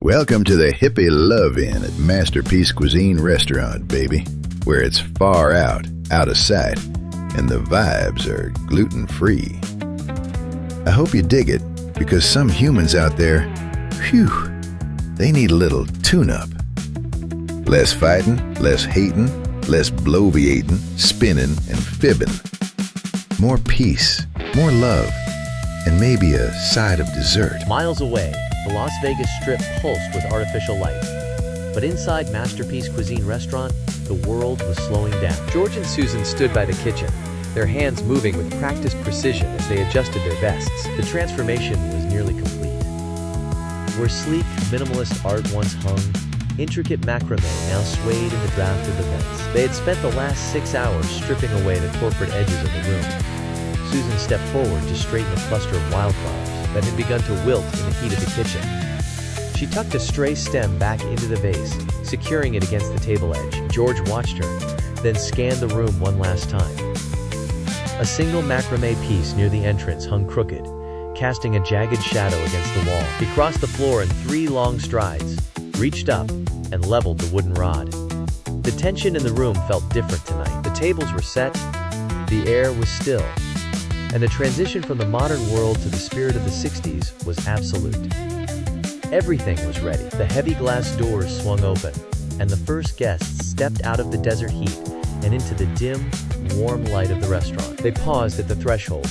Welcome to the Hippie Love-In at Masterpiece Cuisine Restaurant, baby, where it's far out of sight, and the vibes are gluten-free. I hope you dig it, because some humans out there, whew, they need a little tune-up. Less fighting, less hating, less bloviating, spinning, and fibbing. More peace, more love, and maybe a side of dessert. Miles away, the Las Vegas Strip pulsed with artificial lights. But inside Masterpiece Cuisine Restaurant, the world was slowing down. George and Susan stood by the kitchen, their hands moving with practiced precision as they adjusted their vests. The transformation was nearly complete. Where sleek, minimalist art once hung, intricate macrame now swayed in the draft of the vents. They had spent the last 6 hours stripping away the corporate edges of the room. Susan stepped forward to straighten a cluster of wildflowers that had begun to wilt in the heat of the kitchen. She tucked a stray stem back into the vase, securing it against the table edge. George watched her, then scanned the room one last time. A single macrame piece near the entrance hung crooked, casting a jagged shadow against the wall. He crossed the floor in 3 long strides, reached up, and leveled the wooden rod. The tension in the room felt different tonight. The tables were set, the air was still, and the transition from the modern world to the spirit of the 60s was absolute. Everything was ready. The heavy glass doors swung open, and the first guests stepped out of the desert heat and into the dim, warm light of the restaurant. They paused at the threshold,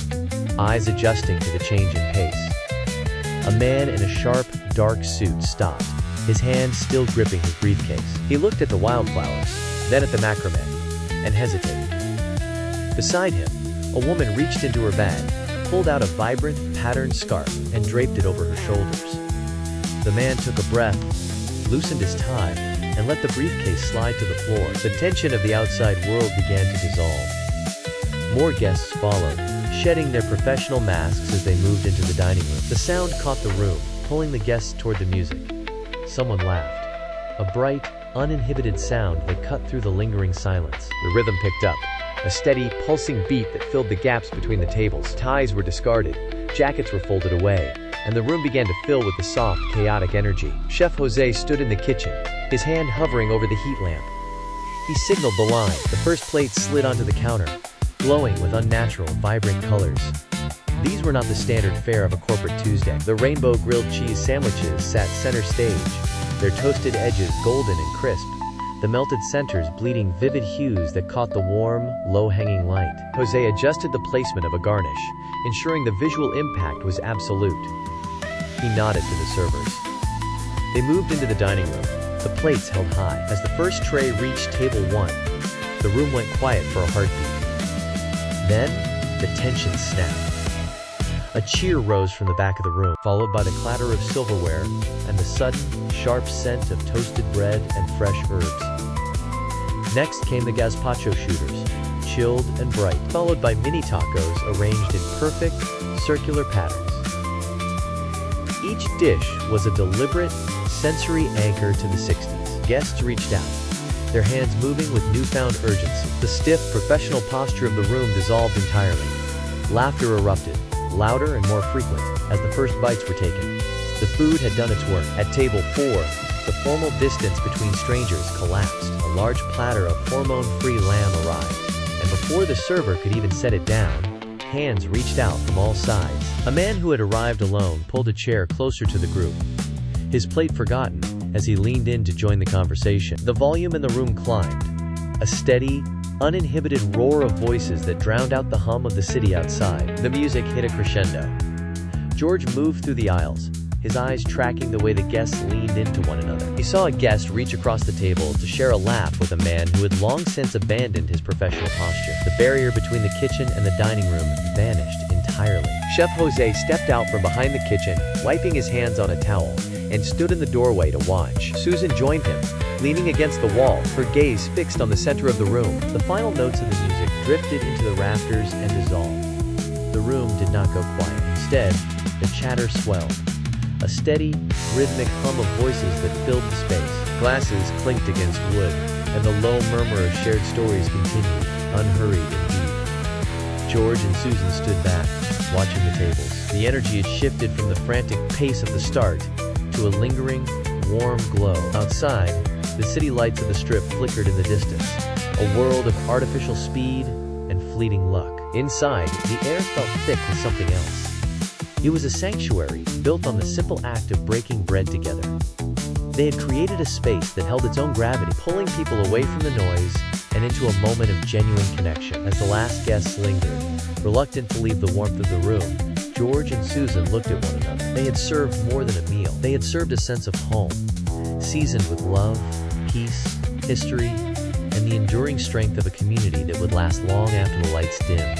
eyes adjusting to the change in pace. A man in a sharp, dark suit stopped, his hand still gripping his briefcase. He looked at the wildflowers, then at the macrame, and hesitated. Beside him, a woman reached into her bag, pulled out a vibrant, patterned scarf, and draped it over her shoulders. The man took a breath, loosened his tie, and let the briefcase slide to the floor. The tension of the outside world began to dissolve. More guests followed, shedding their professional masks as they moved into the dining room. The sound caught the room, pulling the guests toward the music. Someone laughed, a bright, uninhibited sound that cut through the lingering silence. The rhythm picked up, a steady, pulsing beat that filled the gaps between the tables. Ties were discarded, jackets were folded away, and the room began to fill with the soft, chaotic energy. Chef Jose stood in the kitchen, his hand hovering over the heat lamp. He signaled the line. The first plate slid onto the counter, glowing with unnatural, vibrant colors. These were not the standard fare of a corporate Tuesday. The rainbow grilled cheese sandwiches sat center stage, their toasted edges golden and crisp, the melted centers bleeding vivid hues that caught the warm, low-hanging light. Jose adjusted the placement of a garnish, ensuring the visual impact was absolute. He nodded to the servers. They moved into the dining room, the plates held high. As the first tray reached table 1, the room went quiet for a heartbeat. Then, the tension snapped. A cheer rose from the back of the room, followed by the clatter of silverware and the sudden, sharp scent of toasted bread and fresh herbs. Next came the gazpacho shooters, chilled and bright, followed by mini tacos arranged in perfect, circular patterns. Each dish was a deliberate, sensory anchor to the 60s. Guests reached out, their hands moving with newfound urgency. The stiff, professional posture of the room dissolved entirely. Laughter erupted, louder and more frequent, as the first bites were taken. The food had done its work. At table 4, the formal distance between strangers collapsed. A large platter of hormone-free lamb arrived, and before the server could even set it down, hands reached out from all sides. A man who had arrived alone pulled a chair closer to the group, his plate forgotten as he leaned in to join the conversation. The volume in the room climbed, a steady, uninhibited roar of voices that drowned out the hum of the city outside. The music hit a crescendo. George moved through the aisles, his eyes tracking the way the guests leaned into one another. He saw a guest reach across the table to share a laugh with a man who had long since abandoned his professional posture. The barrier between the kitchen and the dining room vanished entirely. Chef Jose stepped out from behind the kitchen, wiping his hands on a towel, and stood in the doorway to watch. Susan joined him, leaning against the wall, her gaze fixed on the center of the room. The final notes of the music drifted into the rafters and dissolved. The room did not go quiet. Instead, the chatter swelled, a steady, rhythmic hum of voices that filled the space. Glasses clinked against wood, and the low murmur of shared stories continued, unhurried and deep. George and Susan stood back, watching the tables. The energy had shifted from the frantic pace of the start to a lingering, warm glow. Outside, the city lights of the strip flickered in the distance, a world of artificial speed and fleeting luck. Inside, the air felt thick with something else. It was a sanctuary, built on the simple act of breaking bread together. They had created a space that held its own gravity, pulling people away from the noise and into a moment of genuine connection. As the last guests lingered, reluctant to leave the warmth of the room, George and Susan looked at one another. They had served more than a meal. They had served a sense of home, seasoned with love, peace, history, and the enduring strength of a community that would last long after the lights dimmed.